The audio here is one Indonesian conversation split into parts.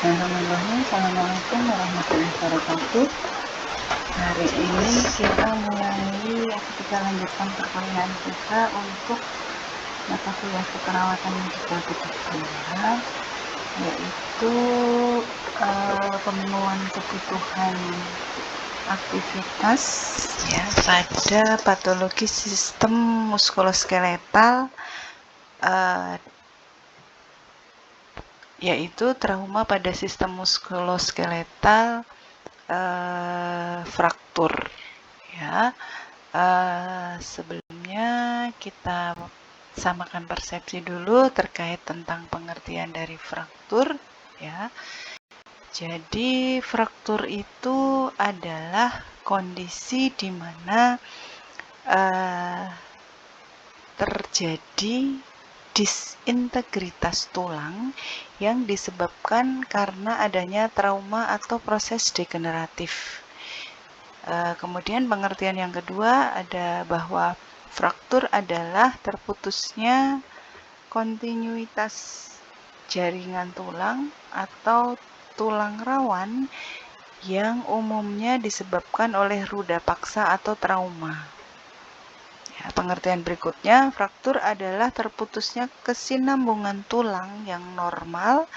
Bismillahirrahmanirrahim. Assalamualaikum warahmatullahi wabarakatuh. Hari ini kita kita lanjutkan perkuliahan kita untuk mata kuliah keperawatan medikal kedua, yaitu pemenuhan kebutuhan aktivitas ya pada patologi sistem muskuloskeletal, yaitu trauma pada sistem muskuloskeletal fraktur ya. Sebelumnya kita samakan persepsi dulu terkait tentang pengertian dari fraktur ya. Jadi fraktur itu adalah kondisi di mana terjadi disintegritas tulang yang disebabkan karena adanya trauma atau proses degeneratif. Kemudian pengertian yang kedua ada bahwa fraktur adalah terputusnya kontinuitas jaringan tulang atau tulang rawan yang umumnya disebabkan oleh ruda paksa atau trauma. Ya, pengertian berikutnya, fraktur adalah terputusnya kesinambungan tulang yang normal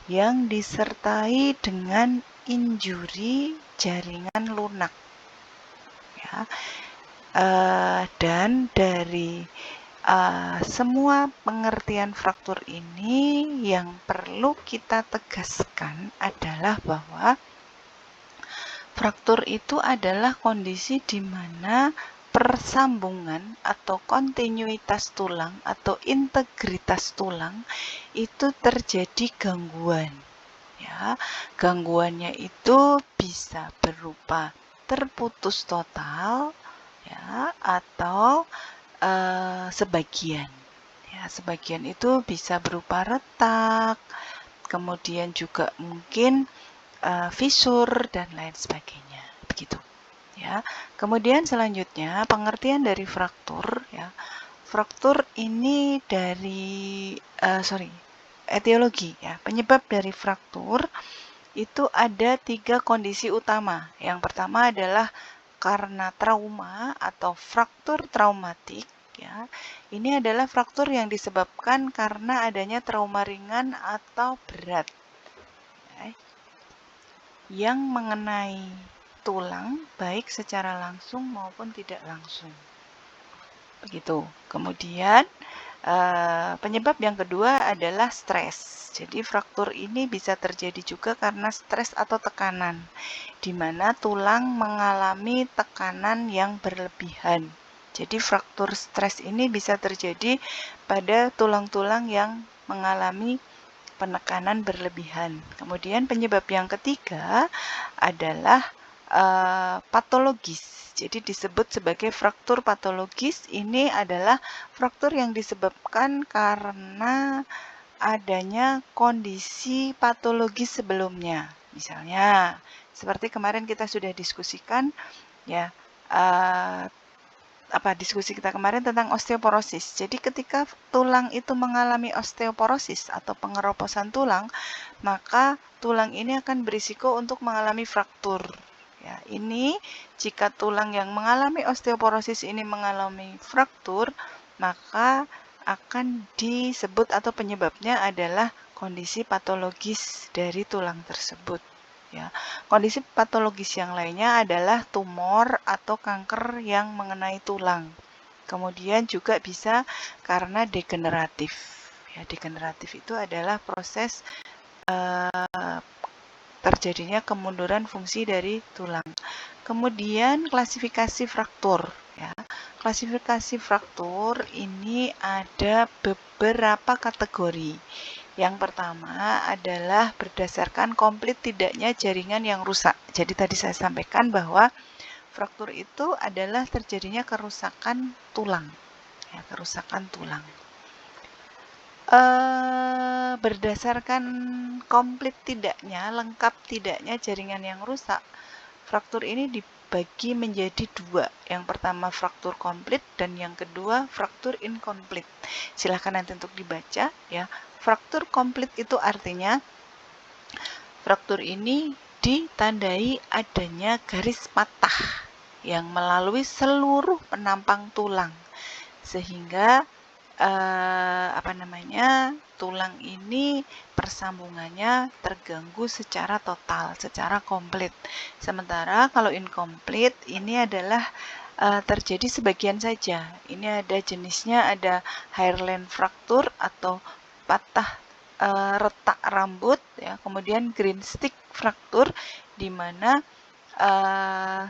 yang disertai dengan injuri jaringan lunak. Ya, dan dari semua pengertian fraktur ini yang perlu kita tegaskan adalah bahwa fraktur itu adalah kondisi di mana persambungan atau kontinuitas tulang atau integritas tulang itu terjadi gangguan. Ya, gangguannya itu bisa berupa terputus total ya atau sebagian. Ya, sebagian itu bisa berupa retak, kemudian juga mungkin fisur dan lain sebagainya. Begitu. Ya. Kemudian selanjutnya pengertian dari fraktur ya. Fraktur ini dari etiologi ya. Penyebab dari fraktur itu ada 3 kondisi utama. Yang pertama adalah karena trauma atau fraktur traumatik ya. Ini adalah fraktur yang disebabkan karena adanya trauma ringan atau berat ya, yang mengenai tulang baik secara langsung maupun tidak langsung. Begitu. Kemudian penyebab yang kedua adalah stres. Jadi fraktur ini bisa terjadi juga karena stres atau tekanan, di mana tulang mengalami tekanan yang berlebihan. Jadi fraktur stres ini bisa terjadi pada tulang-tulang yang mengalami penekanan berlebihan. Kemudian penyebab yang ketiga adalah patologis. Jadi disebut sebagai fraktur patologis. Ini adalah fraktur yang disebabkan karena adanya kondisi patologis sebelumnya. Misalnya, seperti kemarin kita sudah diskusikan ya, diskusi kita kemarin tentang osteoporosis. Jadi ketika tulang itu mengalami osteoporosis atau pengeroposan tulang, maka tulang ini akan berisiko untuk mengalami fraktur. Ya, ini jika tulang yang mengalami osteoporosis ini mengalami fraktur, maka akan disebut atau penyebabnya adalah kondisi patologis dari tulang tersebut. Ya, kondisi patologis yang lainnya adalah tumor atau kanker yang mengenai tulang. Kemudian juga bisa karena degeneratif. Ya, degeneratif itu adalah proses terjadinya kemunduran fungsi dari tulang. Kemudian klasifikasi fraktur. Ya, klasifikasi fraktur ini ada beberapa kategori. Yang pertama adalah berdasarkan komplit tidaknya jaringan yang rusak. Jadi tadi saya sampaikan bahwa fraktur itu adalah terjadinya kerusakan tulang. Ya, kerusakan tulang. Berdasarkan komplit tidaknya, lengkap tidaknya jaringan yang rusak, fraktur ini dibagi menjadi 2. Yang pertama fraktur komplit dan yang kedua fraktur inkomplit. Silahkan nanti untuk dibaca ya. Fraktur komplit itu artinya fraktur ini ditandai adanya garis patah yang melalui seluruh penampang tulang, sehingga tulang ini persambungannya terganggu secara total, secara komplit. Sementara kalau incomplete ini adalah terjadi sebagian saja. Ini ada jenisnya, ada hairline fracture atau patah retak rambut, ya. Kemudian green stick fracture, di mana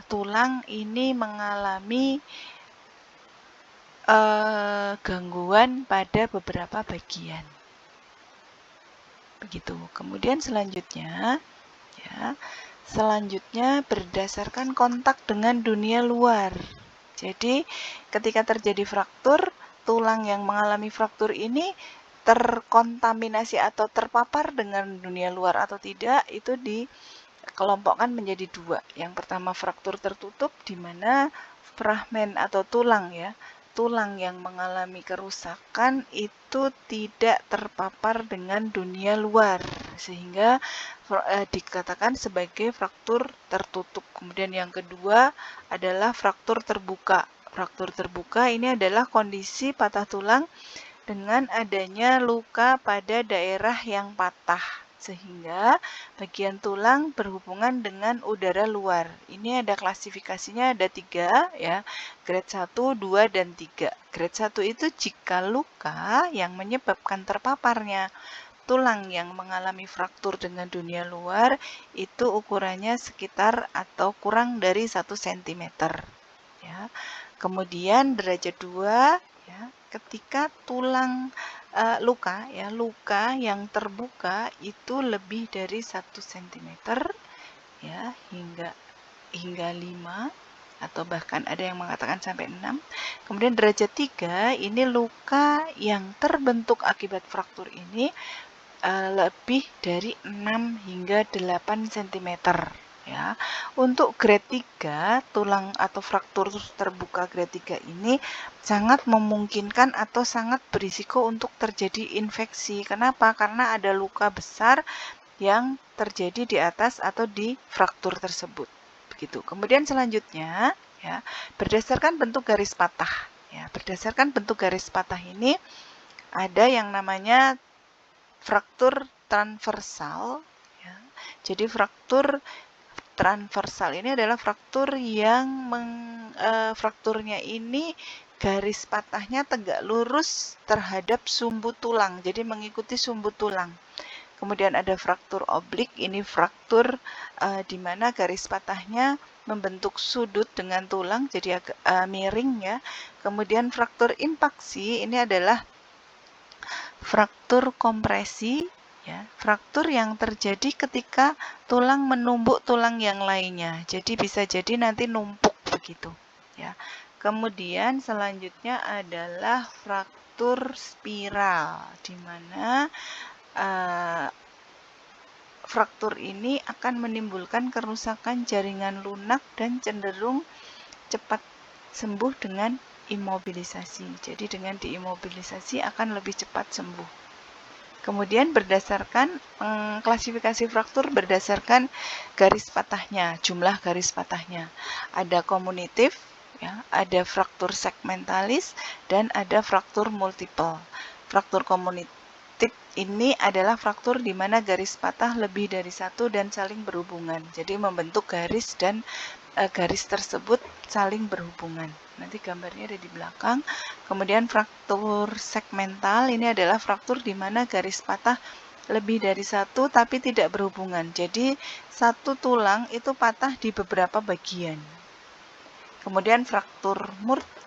tulang ini mengalami gangguan pada beberapa bagian. Begitu. Kemudian selanjutnya berdasarkan kontak dengan dunia luar. Jadi ketika terjadi fraktur, tulang yang mengalami fraktur ini terkontaminasi atau terpapar dengan dunia luar atau tidak, itu dikelompokkan menjadi dua. Yang pertama fraktur tertutup, di mana fragmen atau tulang yang mengalami kerusakan itu tidak terpapar dengan dunia luar, sehingga dikatakan sebagai fraktur tertutup. Kemudian yang kedua adalah fraktur terbuka. Fraktur terbuka ini adalah kondisi patah tulang dengan adanya luka pada daerah yang patah, sehingga bagian tulang berhubungan dengan udara luar. Ini ada klasifikasinya, ada 3 ya, grade 1, 2, dan 3. Grade 1 itu jika luka yang menyebabkan terpaparnya tulang yang mengalami fraktur dengan dunia luar itu ukurannya sekitar atau kurang dari 1 cm. Ya. Kemudian derajat 2 ya, ketika tulang luka yang terbuka itu lebih dari 1 cm ya, hingga 5 atau bahkan ada yang mengatakan sampai 6. Kemudian derajat 3 ini luka yang terbentuk akibat fraktur ini lebih dari 6 hingga 8 cm ya. Untuk grade 3, tulang atau fraktur terbuka grade 3 ini sangat memungkinkan atau sangat berisiko untuk terjadi infeksi. Kenapa? Karena ada luka besar yang terjadi di atas atau di fraktur tersebut. Begitu. Kemudian selanjutnya ya, berdasarkan bentuk garis patah. Ya, berdasarkan bentuk garis patah ini ada yang namanya fraktur transversal ya. Jadi fraktur transversal ini adalah fraktur yang frakturnya ini garis patahnya tegak lurus terhadap sumbu tulang, jadi mengikuti sumbu tulang. Kemudian ada fraktur oblik, ini fraktur di mana garis patahnya membentuk sudut dengan tulang, jadi agak miring ya. Kemudian fraktur impaksi ini adalah fraktur kompresi ya, fraktur yang terjadi ketika tulang menumbuk tulang yang lainnya. Jadi bisa jadi nanti numpuk begitu ya. Kemudian selanjutnya adalah fraktur spiral, di mana fraktur ini akan menimbulkan kerusakan jaringan lunak dan cenderung cepat sembuh dengan imobilisasi. Jadi dengan diimobilisasi akan lebih cepat sembuh. Kemudian berdasarkan klasifikasi fraktur berdasarkan garis patahnya, jumlah garis patahnya. Ada komunitif, ya, ada fraktur segmentalis, dan ada fraktur multiple. Fraktur komunitif ini adalah fraktur di mana garis patah lebih dari 1 dan saling berhubungan. Jadi membentuk garis dan garis tersebut saling berhubungan. Nanti gambarnya ada di belakang. Kemudian fraktur segmental ini adalah fraktur di mana garis patah lebih dari 1 tapi tidak berhubungan. Jadi satu tulang itu patah di beberapa bagian. Kemudian fraktur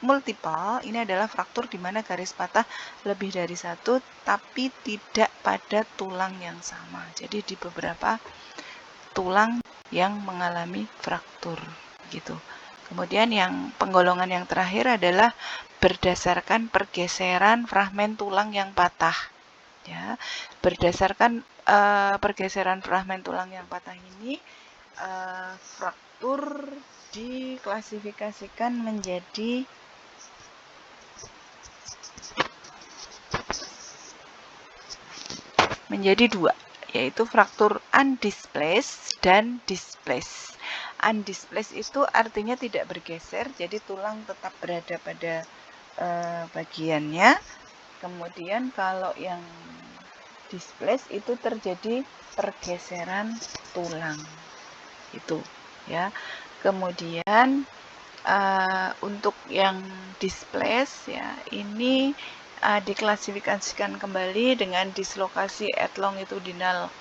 multiple ini adalah fraktur di mana garis patah lebih dari 1 tapi tidak pada tulang yang sama. Jadi di beberapa tulang yang mengalami fraktur gitu. Kemudian yang penggolongan yang terakhir adalah berdasarkan pergeseran fragmen tulang yang patah ya. Berdasarkan pergeseran fragmen tulang yang patah ini fraktur diklasifikasikan menjadi dua yaitu fraktur undisplaced dan displaced. Undisplaced itu artinya tidak bergeser, jadi tulang tetap berada pada bagiannya. Kemudian kalau yang displaced itu terjadi pergeseran tulang. Itu ya. Kemudian untuk yang displaced ya, ini diklasifikasikan kembali dengan dislokasi at longitudinal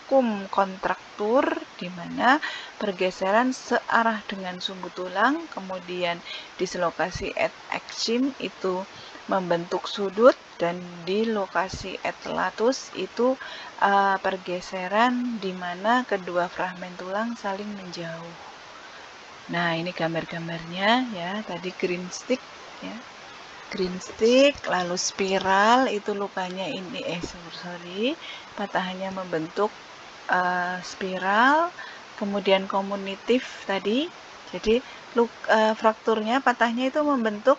cum kontraktur, di mana pergeseran searah dengan sumbu tulang, kemudian dislokasi at exim itu membentuk sudut, dan di lokasi at latus itu pergeseran di mana kedua fragmen tulang saling menjauh. Nah, ini gambar-gambarnya ya, tadi green stick ya. Green stick, lalu spiral itu lukanya ini patahannya membentuk spiral, kemudian komunitif tadi. Jadi frakturnya, patahnya itu membentuk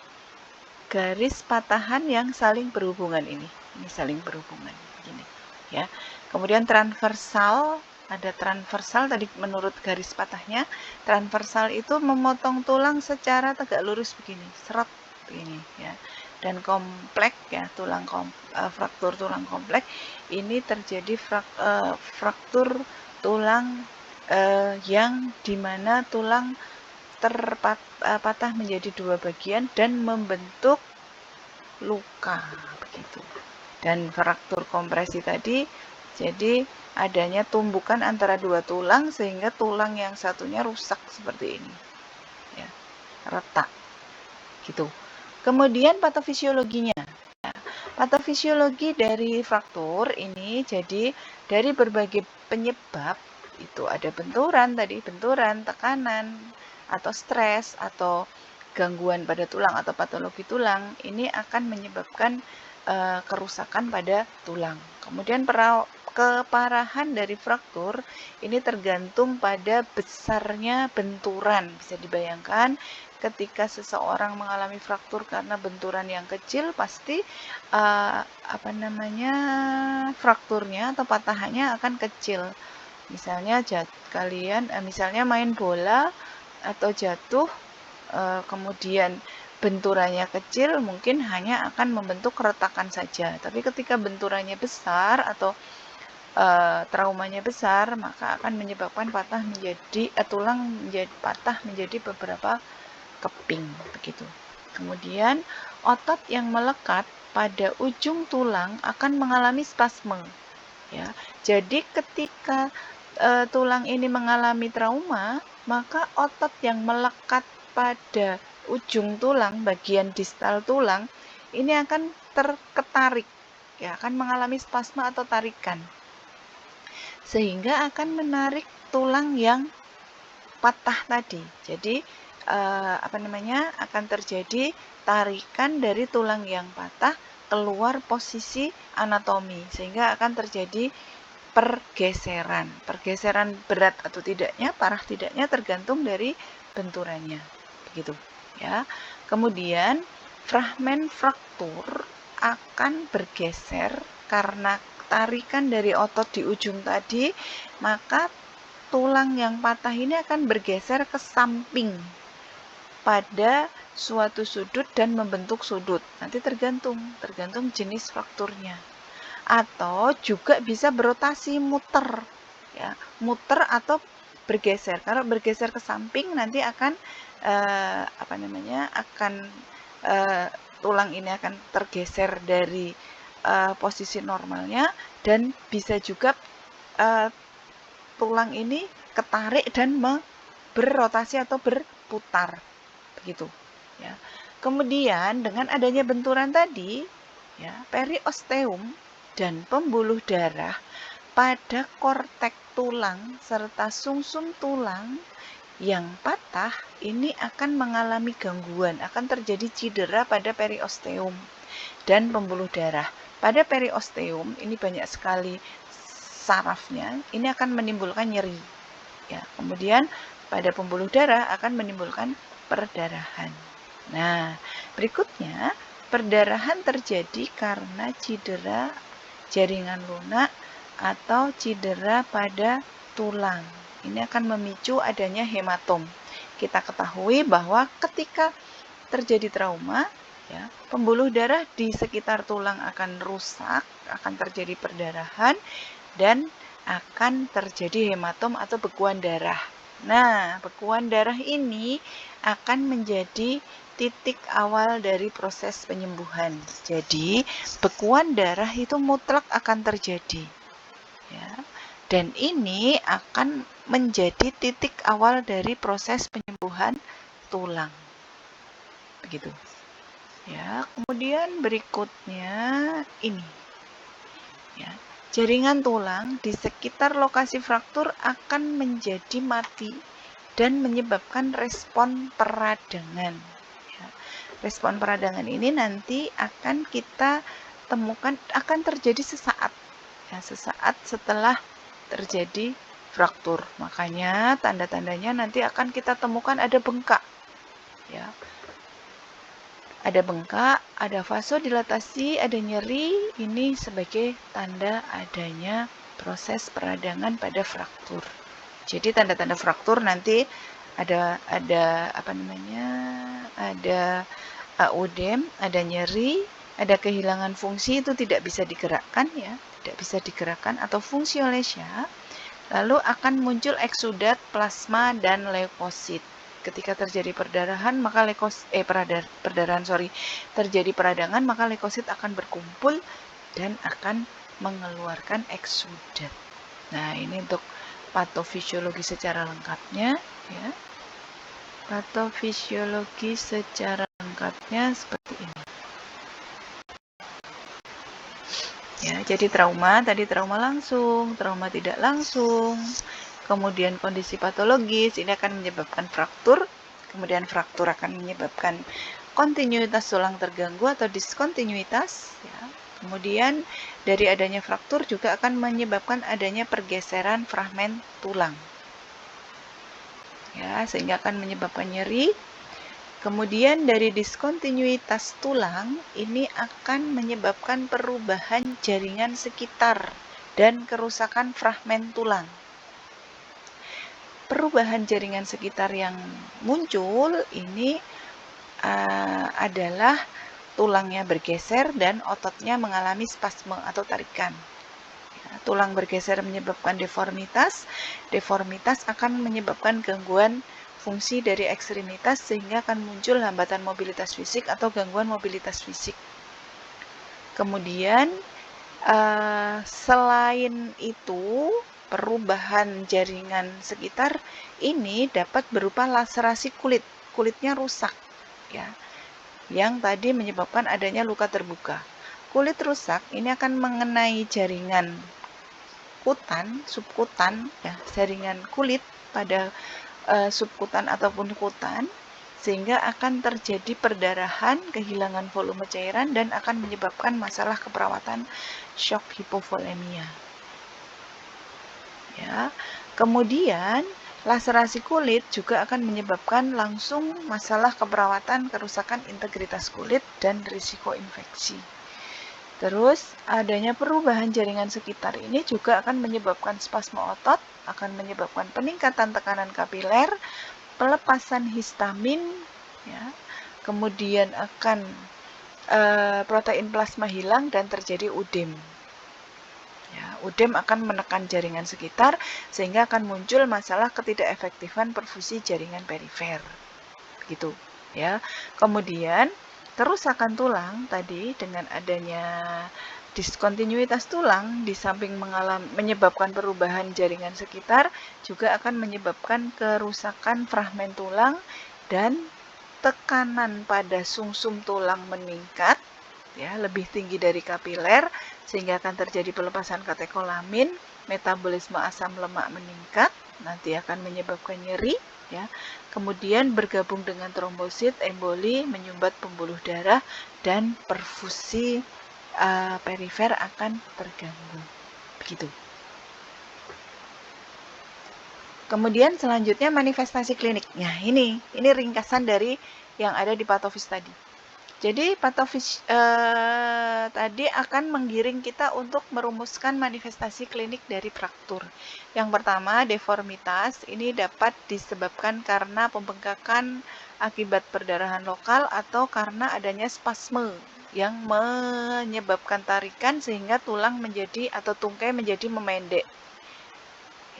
garis patahan yang saling berhubungan ini. Ini saling berhubungan begini ya. Kemudian transversal, ada transversal tadi menurut garis patahnya. Transversal itu memotong tulang secara tegak lurus begini, seret begini ya. Dan kompleks ya, fraktur tulang kompleks ini terjadi fraktur tulang yang dimana tulang patah menjadi dua bagian dan membentuk luka begitu. Dan fraktur kompresi tadi jadi adanya tumbukan antara dua tulang sehingga tulang yang satunya rusak seperti ini ya, retak gitu. Kemudian patofisiologinya, patofisiologi dari fraktur ini jadi dari berbagai penyebab. Itu ada benturan tadi, benturan, tekanan atau stres atau gangguan pada tulang atau patologi tulang, ini akan menyebabkan kerusakan pada tulang. Kemudian keparahan dari fraktur ini tergantung pada besarnya benturan. Bisa dibayangkan ketika seseorang mengalami fraktur karena benturan yang kecil, pasti frakturnya atau patahannya akan kecil. Misalnya misalnya main bola atau jatuh, kemudian benturannya kecil, mungkin hanya akan membentuk retakan saja. Tapi ketika benturannya besar atau traumanya besar, maka akan menyebabkan tulang menjadi patah menjadi beberapa keping begitu. Kemudian otot yang melekat pada ujung tulang akan mengalami spasme ya. Jadi ketika tulang ini mengalami trauma, maka otot yang melekat pada ujung tulang, bagian distal tulang, ini akan terketarik, ya, akan mengalami spasme atau tarikan, sehingga akan menarik tulang yang patah tadi. Jadi akan terjadi tarikan dari tulang yang patah keluar posisi anatomi, sehingga akan terjadi pergeseran berat atau tidaknya, parah tidaknya tergantung dari benturannya begitu ya. Kemudian fragmen fraktur akan bergeser karena tarikan dari otot di ujung tadi, maka tulang yang patah ini akan bergeser ke samping pada suatu sudut dan membentuk sudut. Nanti tergantung jenis frakturnya. Atau juga bisa berotasi, muter ya, muter atau bergeser. Kalau bergeser ke samping nanti akan tulang ini akan tergeser dari posisi normalnya, dan bisa juga tulang ini ketarik dan berrotasi atau berputar begitu ya. Kemudian dengan adanya benturan tadi ya, periosteum dan pembuluh darah pada kortek tulang serta sumsum tulang yang patah ini akan mengalami gangguan, akan terjadi cedera pada periosteum dan pembuluh darah. Pada periosteum ini banyak sekali sarafnya, ini akan menimbulkan nyeri ya. Kemudian pada pembuluh darah akan menimbulkan perdarahan. Nah, berikutnya perdarahan terjadi karena cedera jaringan lunak atau cedera pada tulang. Ini akan memicu adanya hematom. Kita ketahui bahwa ketika terjadi trauma, ya, pembuluh darah di sekitar tulang akan rusak, akan terjadi perdarahan, dan akan terjadi hematom atau bekuan darah. Nah, bekuan darah ini akan menjadi titik awal dari proses penyembuhan. Jadi, bekuan darah itu mutlak akan terjadi. Ya. Dan ini akan menjadi titik awal dari proses penyembuhan tulang. Begitu. Ya, kemudian berikutnya ini. Ya. Jaringan tulang di sekitar lokasi fraktur akan menjadi mati dan menyebabkan respon peradangan. Ya. Respon peradangan ini nanti akan kita temukan akan terjadi sesaat. Ya, sesaat setelah terjadi fraktur. Makanya tanda-tandanya nanti akan kita temukan ada bengkak. Ya. Ada bengkak, ada vasodilatasi, ada nyeri, ini sebagai tanda adanya proses peradangan pada fraktur. Jadi tanda-tanda fraktur nanti ada apa namanya? Ada ödem, ada nyeri, ada kehilangan fungsi, itu tidak bisa digerakkan ya, tidak bisa digerakkan atau fungsiolesia. Lalu akan muncul eksudat, plasma, dan leukosit. Ketika terjadi perdarahan, maka terjadi peradangan, maka leukosit akan berkumpul dan akan mengeluarkan eksudat. Nah, ini untuk patofisiologi secara lengkapnya, ya. Patofisiologi secara lengkapnya seperti ini. Ya, jadi tadi trauma langsung, trauma tidak langsung, kemudian kondisi patologis, ini akan menyebabkan fraktur, kemudian fraktur akan menyebabkan kontinuitas tulang terganggu atau diskontinuitas, ya. Kemudian dari adanya fraktur juga akan menyebabkan adanya pergeseran fragmen tulang, ya, sehingga akan menyebabkan nyeri. Kemudian dari diskontinuitas tulang ini akan menyebabkan perubahan jaringan sekitar dan kerusakan fragmen tulang. Perubahan jaringan sekitar yang muncul ini adalah tulangnya bergeser dan ototnya mengalami spasme atau tarikan. Ya, tulang bergeser menyebabkan deformitas. Deformitas akan menyebabkan gangguan fungsi dari ekstremitas sehingga akan muncul hambatan mobilitas fisik atau gangguan mobilitas fisik. Kemudian selain itu, perubahan jaringan sekitar ini dapat berupa laserasi kulit. Kulitnya rusak, ya, yang tadi menyebabkan adanya luka terbuka. Kulit rusak ini akan mengenai jaringan kutan, subkutan, ya, jaringan kulit pada subkutan ataupun kutan, sehingga akan terjadi perdarahan, kehilangan volume cairan, dan akan menyebabkan masalah keperawatan shock hipovolemia. Ya. Kemudian laserasi kulit juga akan menyebabkan langsung masalah keperawatan, kerusakan integritas kulit, dan risiko infeksi. Terus adanya perubahan jaringan sekitar ini juga akan menyebabkan spasme otot, akan menyebabkan peningkatan tekanan kapiler, pelepasan histamin, ya, kemudian akan protein plasma hilang dan terjadi ödem. Ya, ödem akan menekan jaringan sekitar sehingga akan muncul masalah ketidakefektifan perfusi jaringan perifer. Begitu, ya. Kemudian kerusakan tulang tadi dengan adanya diskontinuitas tulang di samping menyebabkan perubahan jaringan sekitar juga akan menyebabkan kerusakan fragmen tulang dan tekanan pada sumsum tulang meningkat, ya, lebih tinggi dari kapiler sehingga akan terjadi pelepasan katekolamin, metabolisme asam lemak meningkat, nanti akan menyebabkan nyeri, ya. Kemudian bergabung dengan trombosit, emboli, menyumbat pembuluh darah, dan perfusi perifer akan terganggu. Begitu. Kemudian selanjutnya manifestasi kliniknya. Ini ringkasan dari yang ada di patofis tadi. Jadi tadi akan menggiring kita untuk merumuskan manifestasi klinik dari fraktur. Yang pertama, deformitas ini dapat disebabkan karena pembengkakan akibat perdarahan lokal atau karena adanya spasme yang menyebabkan tarikan sehingga tulang menjadi atau tungkai menjadi memendek.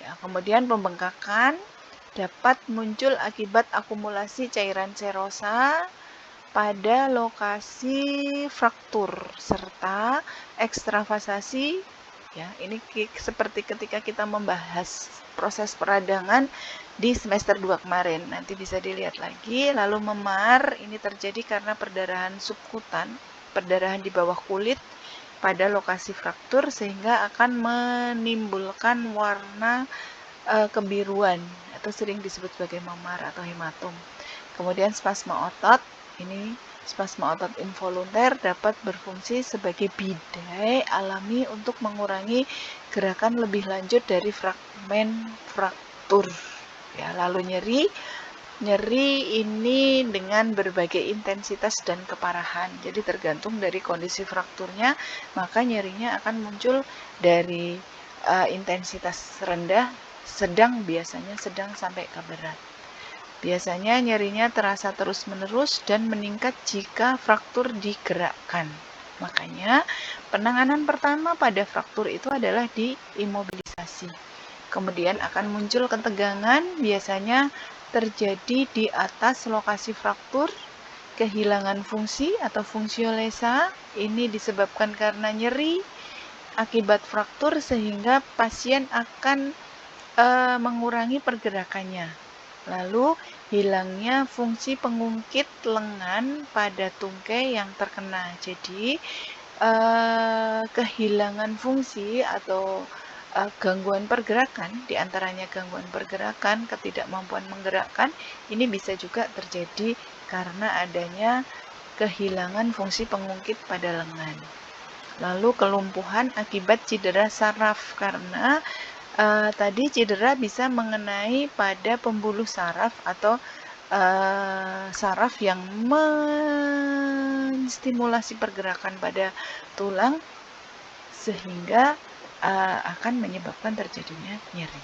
Ya, kemudian pembengkakan dapat muncul akibat akumulasi cairan serosa pada lokasi fraktur serta ekstravasasi. Ya, ini seperti ketika kita membahas proses peradangan di semester 2 kemarin. Nanti bisa dilihat lagi. Lalu memar ini terjadi karena perdarahan subkutan, perdarahan di bawah kulit pada lokasi fraktur sehingga akan menimbulkan warna kebiruan atau sering disebut sebagai memar atau hematom. Kemudian spasme otot, ini spasme otot involunter dapat berfungsi sebagai bidai alami untuk mengurangi gerakan lebih lanjut dari fragmen fraktur. Ya, lalu nyeri ini dengan berbagai intensitas dan keparahan. Jadi tergantung dari kondisi frakturnya, maka nyerinya akan muncul dari intensitas rendah, sedang biasanya sedang sampai ke berat. Biasanya nyerinya terasa terus-menerus dan meningkat jika fraktur digerakkan. Makanya penanganan pertama pada fraktur itu adalah diimobilisasi. Kemudian akan muncul ketegangan, biasanya terjadi di atas lokasi fraktur, kehilangan fungsi atau fungsiolesa. Ini disebabkan karena nyeri akibat fraktur sehingga pasien akan mengurangi pergerakannya. Lalu hilangnya fungsi pengungkit lengan pada tungkai yang terkena. Jadi kehilangan fungsi atau gangguan pergerakan, diantaranya gangguan pergerakan, ketidakmampuan menggerakkan, ini bisa juga terjadi karena adanya kehilangan fungsi pengungkit pada lengan. Lalu kelumpuhan akibat cedera saraf karena tadi cedera bisa mengenai pada pembuluh saraf atau saraf yang menstimulasi pergerakan pada tulang sehingga akan menyebabkan terjadinya nyeri.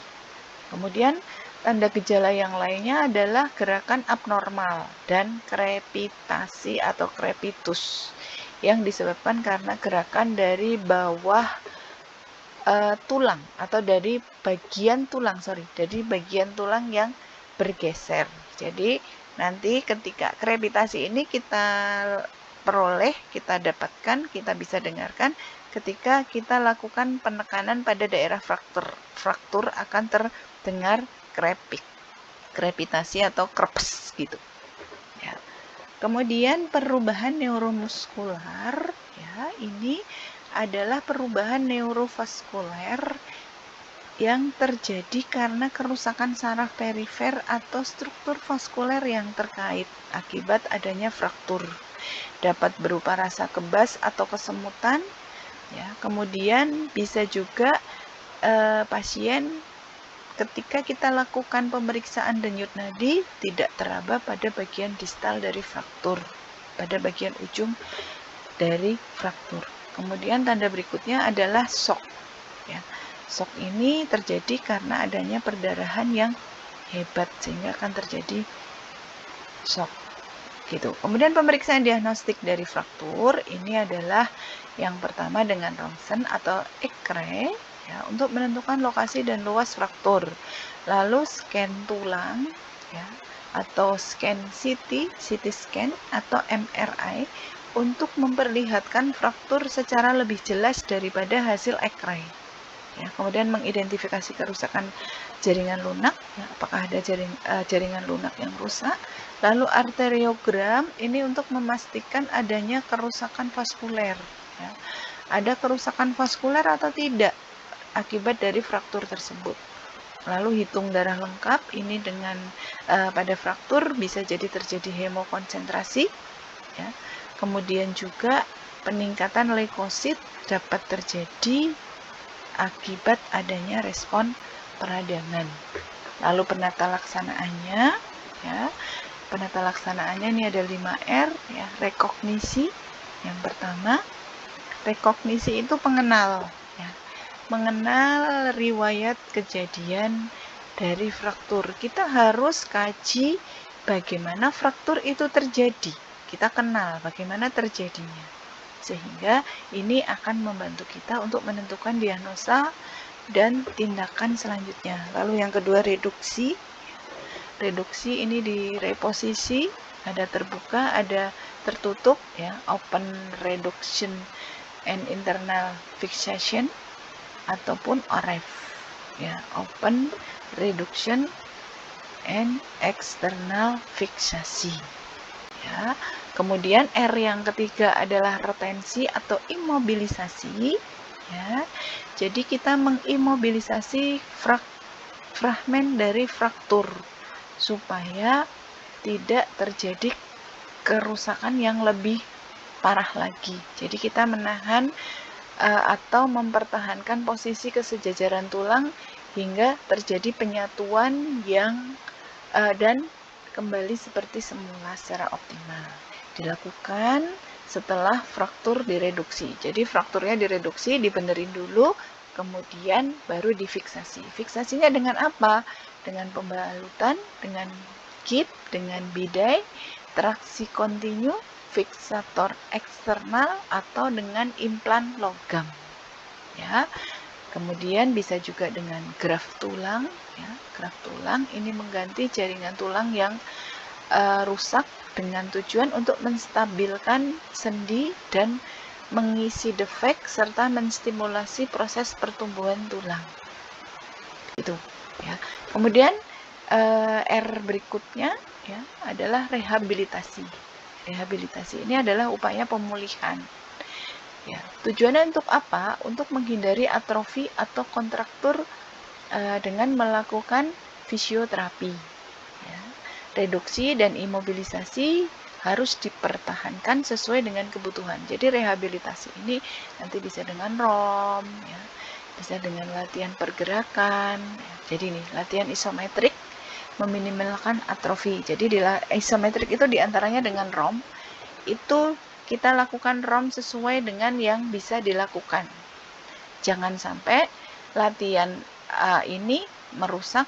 Kemudian tanda gejala yang lainnya adalah gerakan abnormal dan krepitasi atau krepitus yang disebabkan karena gerakan dari bawah tulang atau dari bagian tulang yang bergeser. Jadi nanti ketika krepitasi ini kita peroleh, kita dapatkan, kita bisa dengarkan ketika kita lakukan penekanan pada daerah fraktur akan terdengar krepitasi atau kreps gitu. Ya. Kemudian perubahan neuromuskular, ya ini adalah perubahan neurovaskuler yang terjadi karena kerusakan saraf perifer atau struktur vaskuler yang terkait akibat adanya fraktur. Dapat berupa rasa kebas atau kesemutan, ya. Kemudian bisa juga pasien ketika kita lakukan pemeriksaan denyut nadi tidak teraba pada bagian distal dari fraktur, pada bagian ujung dari fraktur. Kemudian tanda berikutnya adalah shock. Ya. Shock ini terjadi karena adanya perdarahan yang hebat sehingga akan terjadi shock. Gitu. Kemudian pemeriksaan diagnostik dari fraktur ini adalah yang pertama dengan ronsen atau X-ray ya, untuk menentukan lokasi dan luas fraktur. Lalu scan tulang ya, atau scan CT scan atau MRI untuk memperlihatkan fraktur secara lebih jelas daripada hasil X-ray. Ya, kemudian mengidentifikasi kerusakan jaringan lunak, ya, apakah ada jaringan lunak yang rusak. Lalu arteriogram ini untuk memastikan adanya kerusakan vaskuler. Ya. Ada kerusakan vaskuler atau tidak akibat dari fraktur tersebut. Lalu hitung darah lengkap, ini dengan pada fraktur bisa jadi terjadi hemokonsentrasi. Ya. Kemudian juga peningkatan leukosit dapat terjadi akibat adanya respon peradangan. Lalu penata laksanaannya, ya, penata laksanaannya ini ada 5R ya. Rekognisi yang pertama. Rekognisi itu pengenal ya. Mengenal riwayat kejadian dari fraktur. Kita harus kaji bagaimana fraktur itu terjadi. Kita kenal bagaimana terjadinya. Sehingga ini akan membantu kita untuk menentukan diagnosa dan tindakan selanjutnya. Lalu yang kedua reduksi. Reduksi ini di reposisi, ada terbuka, ada tertutup ya, open reduction and internal fixation ataupun OREF ya, open reduction and external fixasi ya. Kemudian R yang ketiga adalah retensi atau imobilisasi ya. Jadi kita mengimobilisasi fragmen dari fraktur supaya tidak terjadi kerusakan yang lebih parah lagi. Jadi kita menahan atau mempertahankan posisi kesejajaran tulang hingga terjadi penyatuan yang dan kembali seperti semula secara optimal. Dilakukan setelah fraktur direduksi. Jadi frakturnya direduksi, dibenerin dulu, kemudian baru difiksasi. Fiksasinya dengan apa? Dengan pembalutan, dengan kit, dengan bidai, traksi kontinu, fiksator eksternal, atau dengan implan logam. Ya. Kemudian bisa juga dengan graft tulang. Ya. Graft tulang ini mengganti jaringan tulang yang rusak dengan tujuan untuk menstabilkan sendi dan mengisi defek serta menstimulasi proses pertumbuhan tulang. Itu ya. Kemudian R berikutnya ya adalah rehabilitasi. Rehabilitasi ini adalah upaya pemulihan. Ya, tujuannya untuk apa? Untuk menghindari atrofi atau kontraktur dengan melakukan fisioterapi. Ya. Reduksi dan imobilisasi harus dipertahankan sesuai dengan kebutuhan. Jadi rehabilitasi ini nanti bisa dengan ROM, ya, bisa dengan latihan pergerakan. Ya. Jadi nih latihan isometrik meminimalkan atrofi. Jadi di isometrik itu diantaranya dengan ROM. Itu kita lakukan ROM sesuai dengan yang bisa dilakukan. Jangan sampai latihan ini merusak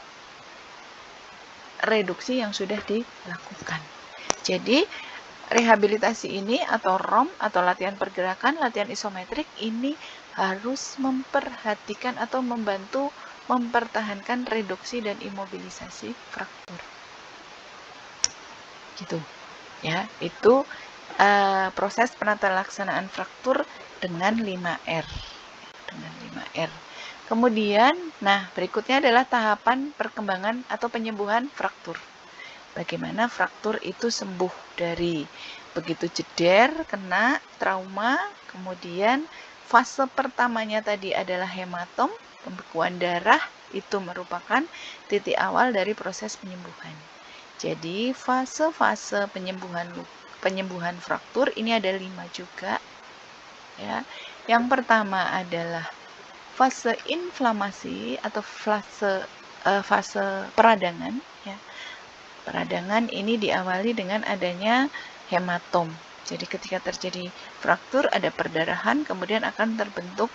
reduksi yang sudah dilakukan. Jadi rehabilitasi ini atau ROM atau latihan pergerakan, latihan isometrik ini harus memperhatikan atau membantu mempertahankan reduksi dan imobilisasi fraktur. Gitu. Ya, itu proses penata laksanaan fraktur dengan 5R. Dengan 5R. Kemudian, nah berikutnya adalah tahapan perkembangan atau penyembuhan fraktur. Bagaimana fraktur itu sembuh dari begitu jeder, kena, trauma, kemudian fase pertamanya tadi adalah hematom, pembekuan darah, itu merupakan titik awal dari proses penyembuhan. Jadi fase-fase penyembuhan fraktur ini ada 5 juga. Ya. Yang pertama adalah fase inflamasi atau fase peradangan. Ya. Peradangan ini diawali dengan adanya hematom. Jadi ketika terjadi fraktur ada perdarahan, kemudian akan terbentuk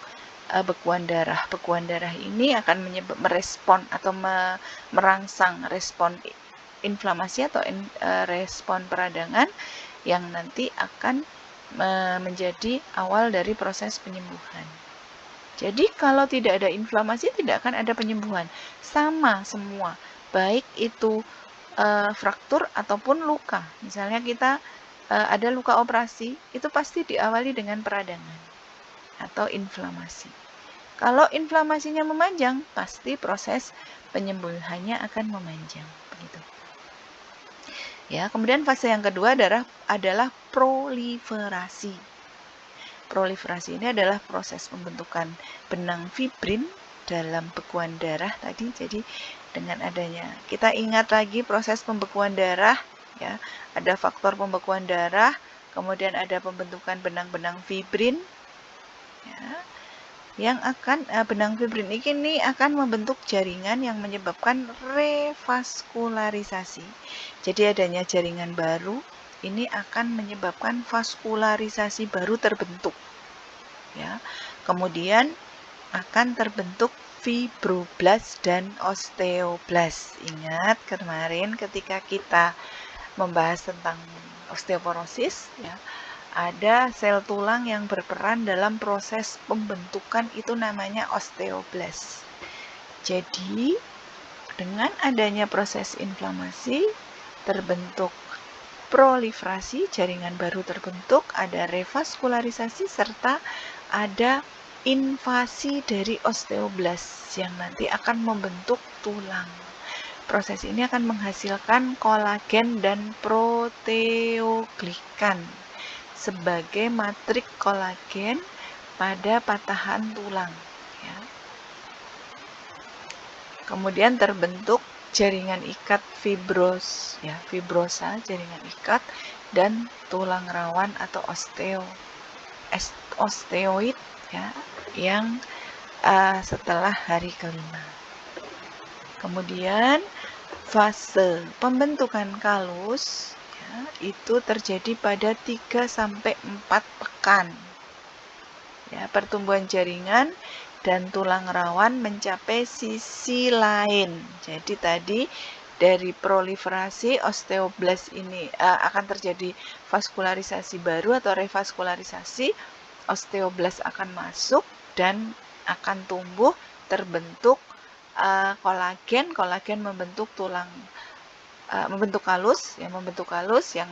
bekuan darah. Bekuan darah ini akan merespon atau merangsang respon inflamasi atau respon peradangan yang nanti akan menjadi awal dari proses penyembuhan. Jadi kalau tidak ada inflamasi tidak akan ada penyembuhan. Sama semua, baik itu fraktur ataupun luka. Misalnya kita ada luka operasi, itu pasti diawali dengan peradangan atau inflamasi. Kalau inflamasinya memanjang, pasti proses penyembuhannya akan memanjang. Begitu. Ya, kemudian fase yang kedua adalah proliferasi. Proliferasi ini adalah proses pembentukan benang fibrin dalam bekuan darah tadi. Jadi dengan adanya, kita ingat lagi proses pembekuan darah, ya, ada faktor pembekuan darah, kemudian ada pembentukan benang-benang fibrin, ya, benang fibrin ini akan membentuk jaringan yang menyebabkan revaskularisasi. Jadi adanya jaringan baru ini akan menyebabkan vaskularisasi baru terbentuk. Ya. Kemudian akan terbentuk fibroblast dan osteoblast. Ingat kemarin ketika kita membahas tentang osteoporosis, ya, ada sel tulang yang berperan dalam proses pembentukan, itu namanya osteoblast. Jadi, dengan adanya proses inflamasi, terbentuk proliferasi, jaringan baru terbentuk, ada revaskularisasi, serta ada invasi dari osteoblast yang nanti akan membentuk tulang. Proses ini akan menghasilkan kolagen dan proteoglikan sebagai matrik kolagen pada patahan tulang. Ya. Kemudian terbentuk jaringan ikat fibrosa, jaringan ikat, dan tulang rawan atau osteoid, ya, yang setelah hari kelima. Kemudian fase pembentukan kalus, ya, itu terjadi pada 3-4 pekan. Ya, pertumbuhan jaringan dan tulang rawan mencapai sisi lain. Jadi tadi dari proliferasi osteoblast ini akan terjadi vaskularisasi baru atau revaskularisasi, osteoblast akan masuk dan akan tumbuh, terbentuk kolagen membentuk tulang, membentuk kalus yang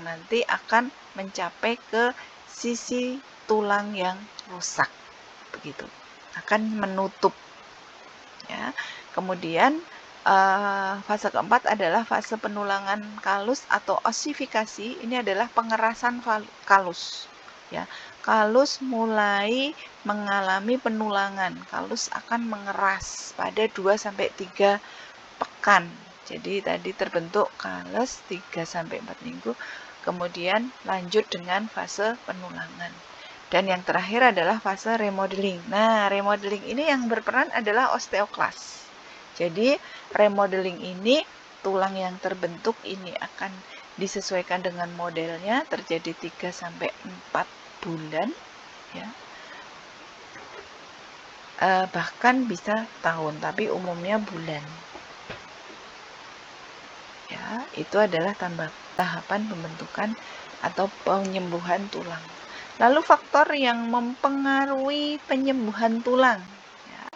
nanti akan mencapai ke sisi tulang yang rusak, begitu, akan menutup. Ya. Kemudian fase keempat adalah fase penulangan kalus atau osifikasi. Ini adalah pengerasan kalus. Ya, kalus mulai mengalami penulangan. Kalus akan mengeras pada 2-3 pekan. Jadi tadi terbentuk kalus 3-4 minggu, kemudian lanjut dengan fase penulangan. Dan yang terakhir adalah fase remodeling. Nah, remodeling ini yang berperan adalah osteoklas. Jadi remodeling ini, tulang yang terbentuk ini akan disesuaikan dengan modelnya, terjadi 3-4 bulan, ya. Bahkan bisa tahun, tapi umumnya bulan. Ya, itu adalah tahapan pembentukan atau penyembuhan tulang. Lalu faktor yang mempengaruhi penyembuhan tulang. Ya,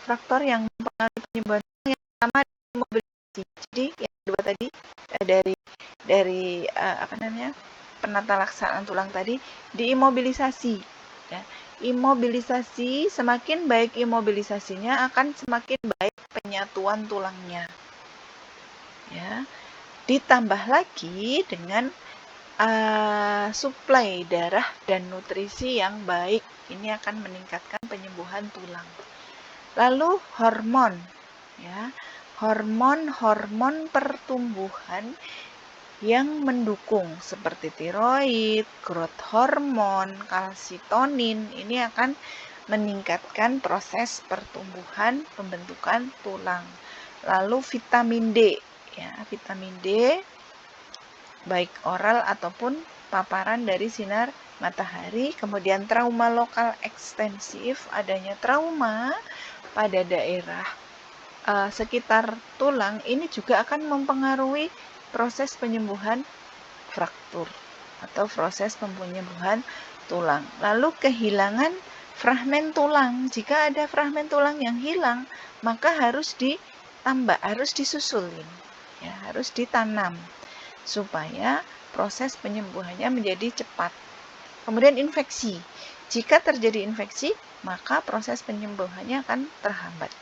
faktor yang mempengaruhi penyembuhan tulang yang pertama imobilisasi. Jadi yang kedua tadi dari penata laksanaan tulang tadi diimobilisasi. Ya. Imobilisasi, semakin baik imobilisasinya akan semakin baik penyatuan tulangnya. Ya, ditambah lagi dengan suplai darah dan nutrisi yang baik, ini akan meningkatkan penyembuhan tulang. Lalu hormon, ya, hormon pertumbuhan yang mendukung seperti tiroid, growth hormon, kalsitonin, ini akan meningkatkan proses pertumbuhan pembentukan tulang. Lalu vitamin D, ya, vitamin D baik oral ataupun paparan dari sinar matahari. Kemudian trauma lokal ekstensif, adanya trauma pada daerah sekitar tulang, ini juga akan mempengaruhi proses penyembuhan fraktur atau proses penyembuhan tulang. Lalu kehilangan fragmen tulang, jika ada fragmen tulang yang hilang, maka harus ditambah, harus disusulin, ya, harus ditanam supaya proses penyembuhannya menjadi cepat. Kemudian infeksi. Jika terjadi infeksi, maka proses penyembuhannya akan terhambat.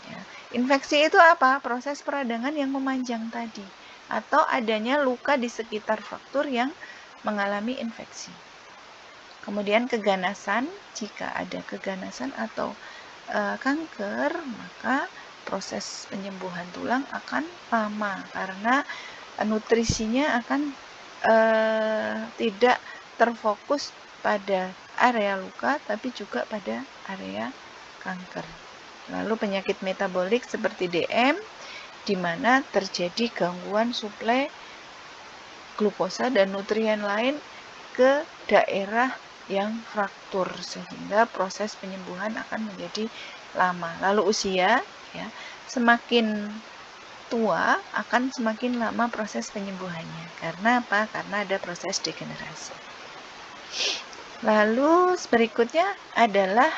Ya. Infeksi itu apa? Proses peradangan yang memanjang tadi, atau adanya luka di sekitar fraktur yang mengalami infeksi. Kemudian keganasan, jika ada keganasan atau kanker, maka proses penyembuhan tulang akan lama karena nutrisinya akan tidak terfokus pada area luka, tapi juga pada area kanker. Lalu penyakit metabolik seperti DM, di mana terjadi gangguan suplai glukosa dan nutrien lain ke daerah yang fraktur, sehingga proses penyembuhan akan menjadi lama. Lalu usia, ya, semakin tua akan semakin lama proses penyembuhannya. Karena apa? Karena ada proses degenerasi. Lalu berikutnya adalah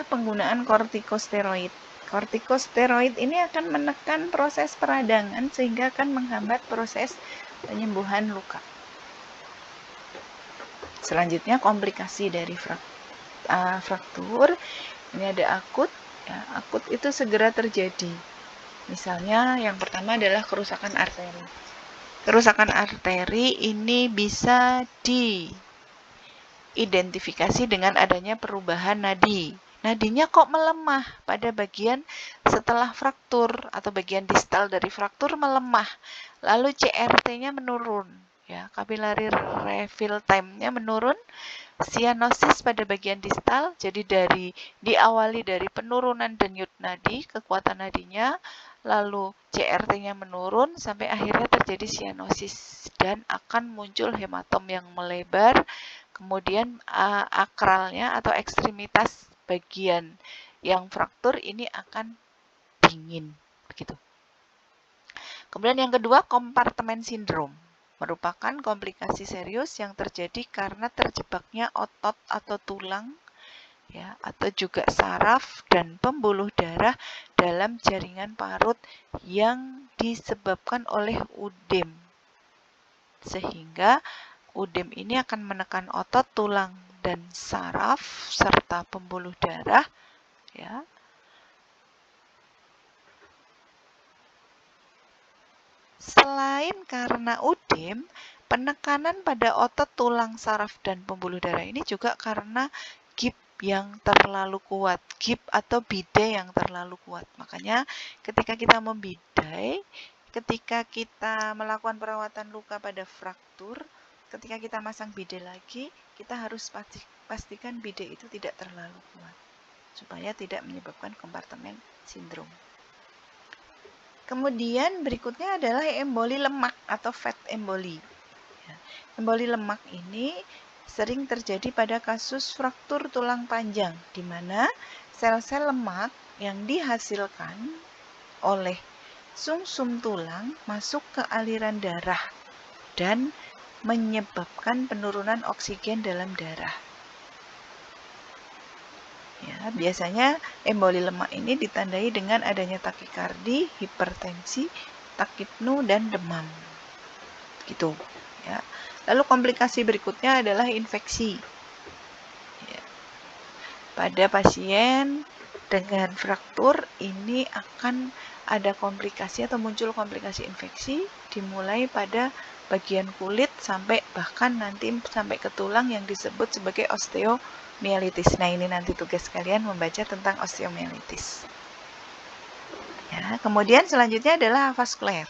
penggunaan kortikosteroid. Kortikosteroid ini akan menekan proses peradangan sehingga akan menghambat proses penyembuhan luka. Selanjutnya komplikasi dari fraktur. Ini ada akut. Ya, akut itu segera terjadi. Misalnya yang pertama adalah kerusakan arteri. Kerusakan arteri ini bisa diidentifikasi dengan adanya perubahan nadi. Nadinya kok melemah pada bagian setelah fraktur atau bagian distal dari fraktur melemah. Lalu CRT-nya menurun, ya, capillary refill time-nya menurun. Sianosis pada bagian distal, jadi diawali dari penurunan denyut nadi, kekuatan nadinya, lalu CRT-nya menurun sampai akhirnya terjadi sianosis dan akan muncul hematom yang melebar. Kemudian akralnya atau ekstremitas bagian yang fraktur ini akan dingin, begitu. Kemudian yang kedua, kompartemen sindrom, merupakan komplikasi serius yang terjadi karena terjebaknya otot atau tulang, ya, atau juga saraf dan pembuluh darah dalam jaringan parut yang disebabkan oleh udem. Sehingga udem ini akan menekan otot, tulang, dan saraf serta pembuluh darah, ya. Selain karena udem, penekanan pada otot, tulang, saraf, dan pembuluh darah ini juga karena GIP yang terlalu kuat, GIP atau bidai yang terlalu kuat. Makanya ketika kita membidai, ketika kita melakukan perawatan luka pada fraktur, ketika kita masang bidai lagi, kita harus pastikan bidai itu tidak terlalu kuat, supaya tidak menyebabkan kompartemen sindrom. Kemudian berikutnya adalah emboli lemak atau fat emboli. Emboli lemak ini sering terjadi pada kasus fraktur tulang panjang, di mana sel-sel lemak yang dihasilkan oleh sumsum tulang masuk ke aliran darah dan menyebabkan penurunan oksigen dalam darah. Ya, biasanya emboli lemak ini ditandai dengan adanya takikardi, hipertensi, takipnu, dan demam. Gitu, ya. Lalu komplikasi berikutnya adalah infeksi. Ya. Pada pasien dengan fraktur ini akan ada komplikasi atau muncul komplikasi infeksi dimulai pada bagian kulit sampai bahkan nanti sampai ke tulang yang disebut sebagai osteomielitis. Nah, ini nanti tugas kalian membaca tentang osteomielitis. Ya, kemudian selanjutnya adalah avaskuler.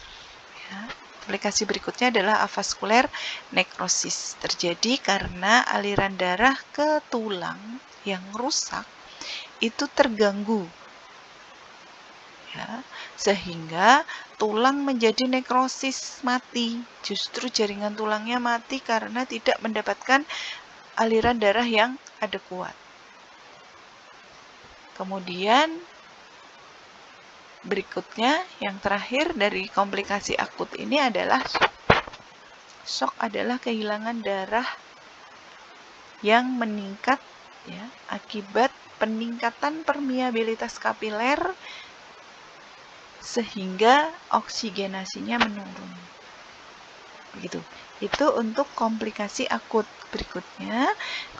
Ya, komplikasi berikutnya adalah avaskuler nekrosis. Terjadi karena aliran darah ke tulang yang rusak itu terganggu. Ya, sehingga tulang menjadi nekrosis, mati. Justru jaringan tulangnya mati karena tidak mendapatkan aliran darah yang adekuat. Kemudian berikutnya yang terakhir dari komplikasi akut ini adalah shock adalah kehilangan darah yang meningkat, ya, akibat peningkatan permeabilitas kapiler sehingga oksigenasinya menurun. Begitu. Itu untuk komplikasi akut. Berikutnya,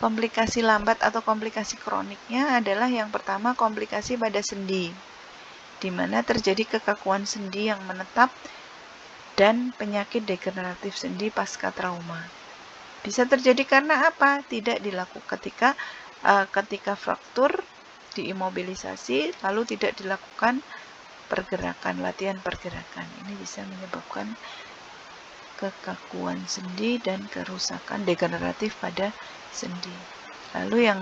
komplikasi lambat atau komplikasi kroniknya adalah yang pertama komplikasi pada sendi, di mana terjadi kekakuan sendi yang menetap dan penyakit degeneratif sendi pasca trauma. Bisa terjadi karena apa? Tidak dilakukan ketika fraktur diimobilisasi lalu tidak dilakukan pergerakan, latihan pergerakan. Ini bisa menyebabkan kekakuan sendi dan kerusakan degeneratif pada sendi. Lalu yang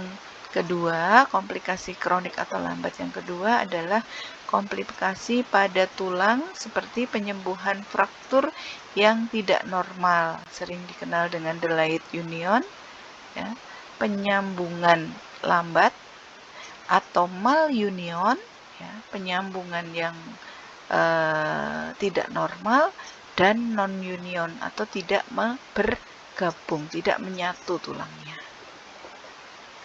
kedua, komplikasi kronik atau lambat yang kedua adalah komplikasi pada tulang seperti penyembuhan fraktur yang tidak normal, sering dikenal dengan delayed union, ya, penyambungan lambat atau malunion, ya, penyambungan yang tidak normal, dan non-union atau tidak bergabung, tidak menyatu tulangnya.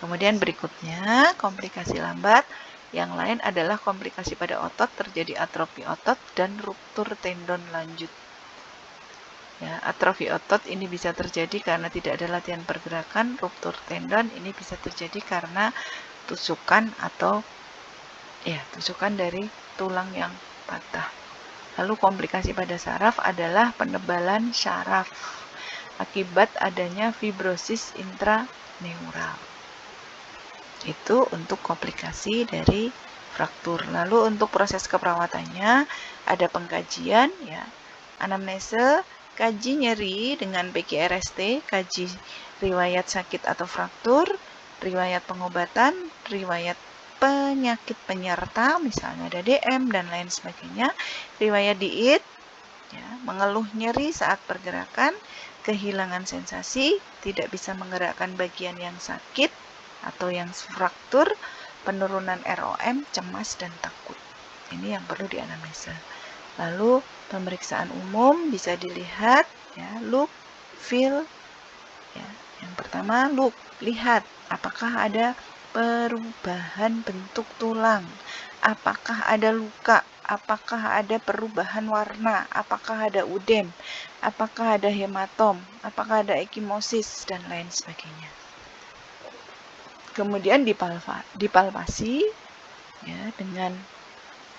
Kemudian berikutnya, komplikasi lambat yang lain adalah komplikasi pada otot, terjadi atrofi otot dan ruptur tendon lanjut. Ya, atrofi otot ini bisa terjadi karena tidak ada latihan pergerakan, ruptur tendon ini bisa terjadi karena tusukan atau tusukan dari tulang yang patah. Lalu komplikasi pada saraf adalah penebalan saraf akibat adanya fibrosis intraneural. Itu untuk komplikasi dari fraktur. Lalu untuk proses keperawatannya ada pengkajian, ya, anamnese, kaji nyeri dengan PGRST, kaji riwayat sakit atau fraktur, riwayat pengobatan, riwayat penyakit penyerta, misalnya ada DM dan lain sebagainya, riwayat diet, ya, mengeluh nyeri saat pergerakan, kehilangan sensasi, tidak bisa menggerakkan bagian yang sakit atau yang fraktur, penurunan ROM, cemas dan takut. Ini yang perlu dianamnesa. Lalu pemeriksaan umum bisa dilihat, ya, look, feel, ya. Yang pertama look, lihat apakah ada perubahan bentuk tulang, apakah ada luka, apakah ada perubahan warna, apakah ada udem, apakah ada hematom, apakah ada ekimosis, dan lain sebagainya. Kemudian dipalpasi, ya, dengan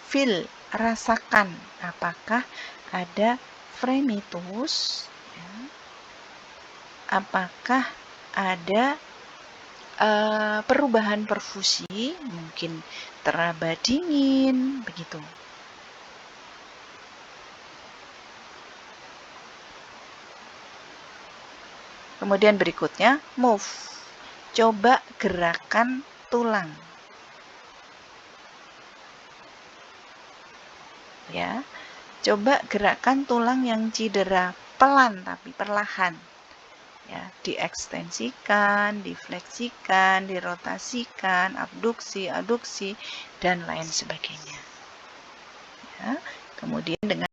feel, rasakan apakah ada fremitus, ya, apakah ada perubahan perfusi, mungkin teraba dingin, begitu. Kemudian berikutnya, move. Coba gerakan tulang. Ya, coba gerakan tulang yang cedera, pelan tapi perlahan. Ya, diekstensikan, difleksikan, dirotasikan, abduksi, aduksi, dan lain sebagainya. Ya, kemudian dengan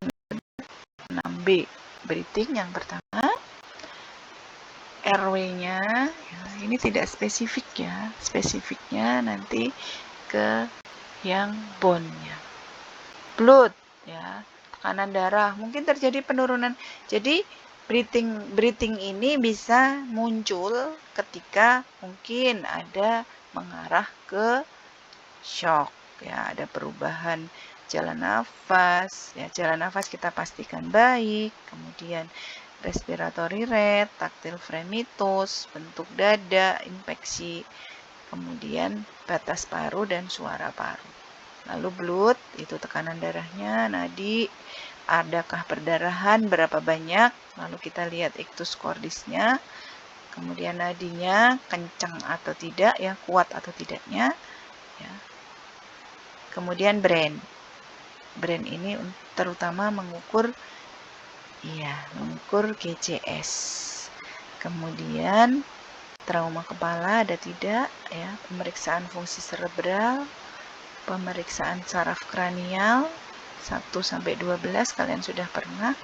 6B, breathing yang pertama, RW-nya, ya, ini tidak spesifik, ya, spesifiknya nanti ke yang bone-nya. Blood, ya, tekanan darah, mungkin terjadi penurunan. Jadi breathing ini bisa muncul ketika mungkin ada mengarah ke shock, ya, ada perubahan jalan nafas, ya, jalan nafas kita pastikan baik, kemudian respiratory rate, tactile fremitus, bentuk dada, infeksi, kemudian batas paru dan suara paru. Lalu blood, itu tekanan darahnya, nadi, adakah perdarahan, berapa banyak, lalu kita lihat ictus cordisnya, kemudian nadinya kencang atau tidak, ya, kuat atau tidaknya, ya. Kemudian brain ini terutama mengukur GCS. Kemudian trauma kepala ada tidak, ya, pemeriksaan fungsi cerebral, pemeriksaan saraf kranial 1-12 kalian sudah pernah,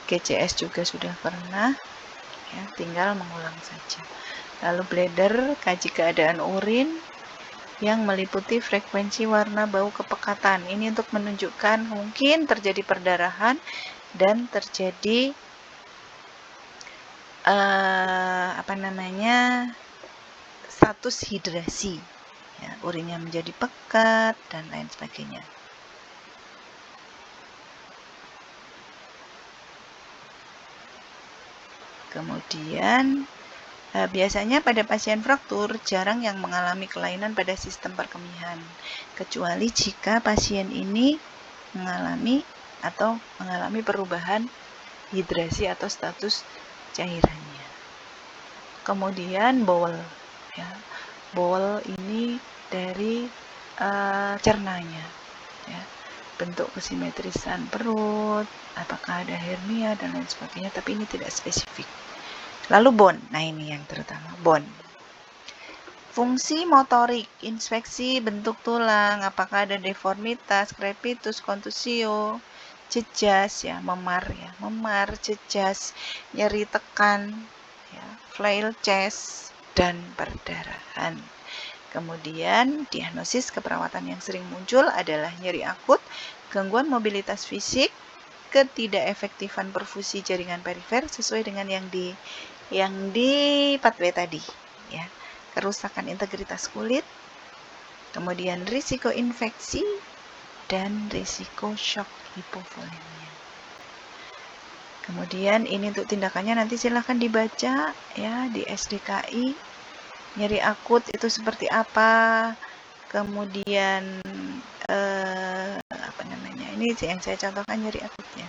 GCS juga sudah pernah, ya, tinggal mengulang saja. Lalu bladder, kaji keadaan urin yang meliputi frekuensi warna bau kepekatan. Ini untuk menunjukkan mungkin terjadi perdarahan dan terjadi status hidrasi, ya, urinnya menjadi pekat dan lain sebagainya. Kemudian biasanya pada pasien fraktur jarang yang mengalami kelainan pada sistem perkemihan, kecuali jika pasien ini mengalami perubahan hidrasi atau status cairannya. Kemudian bowel, ya. Bowel ini dari cernanya, ya. Bentuk kesimetrisan perut, apakah ada hernia dan lain sebagainya, tapi ini tidak spesifik. Lalu bone, nah ini yang terutama, bone. Fungsi motorik, inspeksi bentuk tulang, apakah ada deformitas, crepitus, contusio, jejas, ya, memar, jejas, nyeri tekan, ya, flail chest, dan perdarahan. Kemudian diagnosis keperawatan yang sering muncul adalah nyeri akut, gangguan mobilitas fisik, ketidakefektifan perfusi jaringan perifer sesuai dengan yang di 4W tadi, ya. Kerusakan integritas kulit, kemudian risiko infeksi dan risiko shock hipovolemia. Kemudian ini untuk tindakannya nanti silahkan dibaca, ya, di SDKI. Nyeri akut itu seperti apa? Kemudian ini yang saya contohkan nyeri akutnya.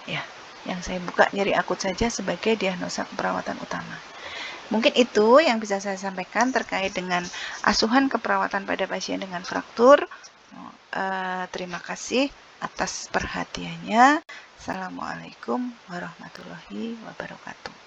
Ya, yang saya buka nyeri akut saja sebagai diagnosa keperawatan utama. Mungkin itu yang bisa saya sampaikan terkait dengan asuhan keperawatan pada pasien dengan fraktur. Terima kasih atas perhatiannya. Assalamualaikum warahmatullahi wabarakatuh.